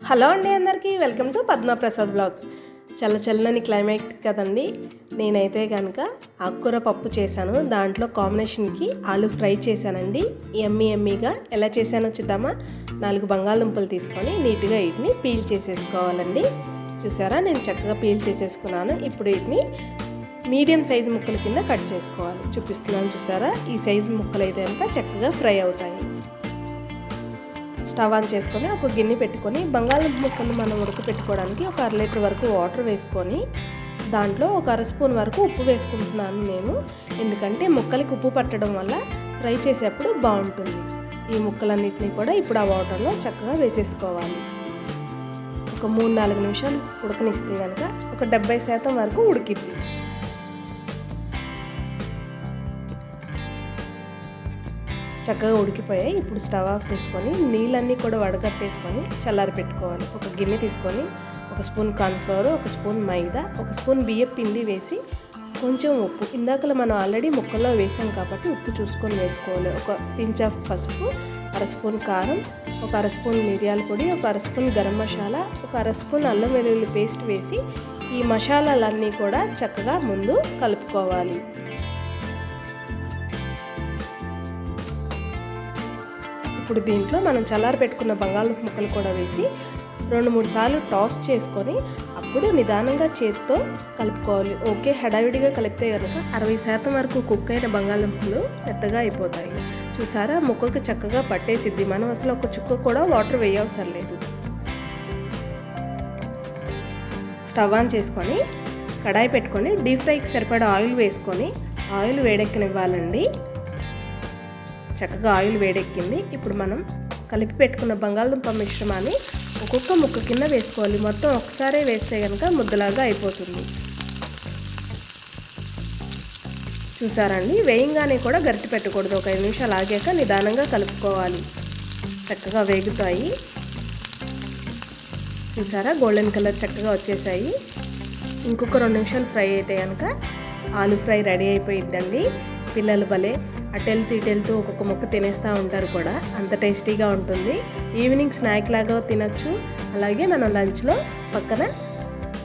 Hello అండి, అందరికీ welcome to Padma Prasad blogs. చల్లని క్లైమేట్ కదండి. నేనైతే కనుక ఆకుకూర పప్పు చేశాను. దాంట్లో కాంబినేషన్కి ఆలు ఫ్రై చేశానండి. ఎమ్మీగా ఎలా చేశానో చూద్దామా. 4 బంగాళదుంపలు తీసుకొని నీట్గా వీటిని పీల్ చేసేసుకోవాలండి. చూసారా, నేను చక్కగా పీల్ చేసేసుకున్నాను. ఇప్పుడు వీటిని మీడియం సైజు ముక్కల కింద కట్ చేసుకోవాలి. చూపిస్తున్నాను చూసారా, ఈ సైజు ముక్కలు అయితే కనుక చక్కగా ఫ్రై అవుతాయి. స్టవ్ ఆన్ చేసుకొని ఒక గిన్నె పెట్టుకొని బంగాళదుంప ముక్కలు మనం ఉడకపెట్టుకోవడానికి ఒక 1/2 లీటర్ వరకు వాటర్ వేసుకొని దాంట్లో ఒక 1/2 స్పూన్ వరకు ఉప్పు వేసుకుంటున్నాను నేను. ఎందుకంటే ముక్కలకి ఉప్పు పట్టడం వల్ల ఫ్రై చేసేప్పుడు బాగుంటుంది. ఈ ముక్కలన్నిటినీ కూడా ఇప్పుడు ఆ వాటర్లో చక్కగా వేసేసుకోవాలి. ఒక 3-4 నిమిషాలు ఉడకనిస్తే కనుక ఒక 70% వరకు ఉడికిద్ది. చక్కగా ఉడికిపోయాయి. ఇప్పుడు స్టవ్ ఆఫ్ చేసుకొని నీళ్ళన్నీ కూడా వడగట్టేసుకొని చల్లారి పెట్టుకోవాలి. ఒక గిన్నె తీసుకొని 1 స్పూన్ కార్న్ఫ్లవర్, 1 స్పూన్ మైదా, 1 స్పూన్ బియ్యం పిండి వేసి కొంచెం ఉప్పు, ఇందాకలో మనం ఆల్రెడీ ముక్కల్లో వేసాం కాబట్టి ఉప్పు చూసుకొని వేసుకోవాలి. ఒక పించ్ ఆఫ్ పసుపు, 1/2 స్పూన్ కారం, ఒక 1/2 స్పూన్ మిరియాల పొడి, ఒక 1/2 స్పూన్ గరం మసాలా, ఒక 1/2 స్పూన్ అల్లం వెల్లుల్లి పేస్ట్ వేసి ఈ మసాలాలన్నీ కూడా చక్కగా ముందు కలుపుకోవాలి. ఇప్పుడు దీంట్లో మనం చల్లారి పెట్టుకున్న బంగాళదుంప ముక్కలు కూడా వేసి 2-3 సార్లు టాస్ చేసుకొని అప్పుడు నిదానంగా చేతితో కలుపుకోవాలి. ఓకే, హడావిడిగా కలిపితే కనుక 60% వరకు కుక్ అయిన బంగాళదుంపలు మెత్తగా అయిపోతాయి. చూసారా, ముక్కకు చక్కగా పట్టేసిద్ది. మనం అసలు ఒక చుక్క కూడా వాటర్ వేయవసరం లేదు. స్టవ్ ఆన్ చేసుకొని కడాయి పెట్టుకొని డీప్ ఫ్రైకి సరిపడా ఆయిల్ వేసుకొని ఆయిల్ వేడెక్కనివ్వాలండి. చక్కగా ఆయిల్ వేడెక్కింది. ఇప్పుడు మనం కలిపి పెట్టుకున్న బంగాళదుంప మిశ్రమాన్ని ఒక్కొక్క ముక్క కింద వేసుకోవాలి. మొత్తం ఒకసారే వేస్తే కనుక ముద్దలాగా అయిపోతుంది. చూసారండి, వేయంగానే కూడా గరిటె పెట్టకూడదు. ఒక 5 నిమిషాలు ఆగాక నిదానంగా కలుపుకోవాలి. చక్కగా వేగుతాయి. చూసారా, గోల్డెన్ కలర్ చక్కగా వచ్చేసాయి. ఇంకొక 2 నిమిషాలు ఫ్రై అయితే కనుక ఆలు ఫ్రై రెడీ అయిపోయిద్దండి. పిల్లలు భలే అటెళ్తూ ఒక్కొక్క ముక్క తినేస్తూ ఉంటారు కూడా. అంత టేస్టీగా ఉంటుంది. ఈవినింగ్ స్నాక్ లాగా తినచ్చు. అలాగే మనం లంచ్లో పక్కన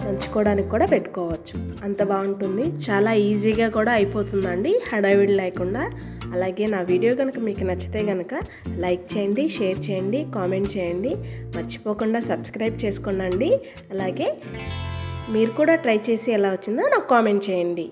నంచుకోవడానికి కూడా పెట్టుకోవచ్చు. అంత బాగుంటుంది. చాలా ఈజీగా కూడా అయిపోతుందండి, హడావిడి లేకుండా. అలాగే నా వీడియో కనుక మీకు నచ్చితే కనుక లైక్ చేయండి, షేర్ చేయండి, కామెంట్ చేయండి. మర్చిపోకుండా సబ్స్క్రైబ్ చేసుకోండి. అలాగే మీరు కూడా ట్రై చేసి ఎలా వచ్చిందో నాకు కామెంట్ చేయండి.